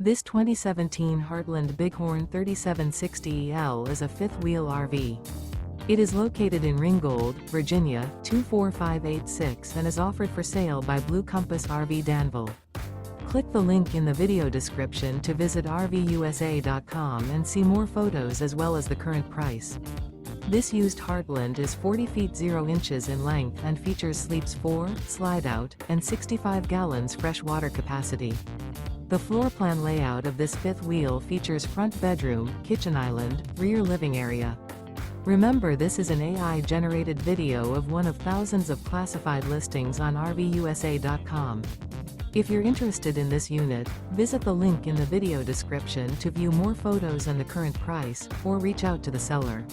This 2017 Heartland Bighorn 3760EL is a fifth-wheel RV. It is located in Ringgold, Virginia, 24586 and is offered for sale by Blue Compass RV Danville. Click the link in the video description to visit RVUSA.com and see more photos as well as the current price. This used Heartland is 40 feet 0 inches in length and features sleeps 4, Slideout, and 65 gallons fresh water capacity. The floor plan layout of this fifth wheel features front bedroom, kitchen island, rear living area. Remember, this is an AI-generated video of one of thousands of classified listings on RVUSA.com. If you're interested in this unit, visit the link in the video description to view more photos and the current price, or reach out to the seller.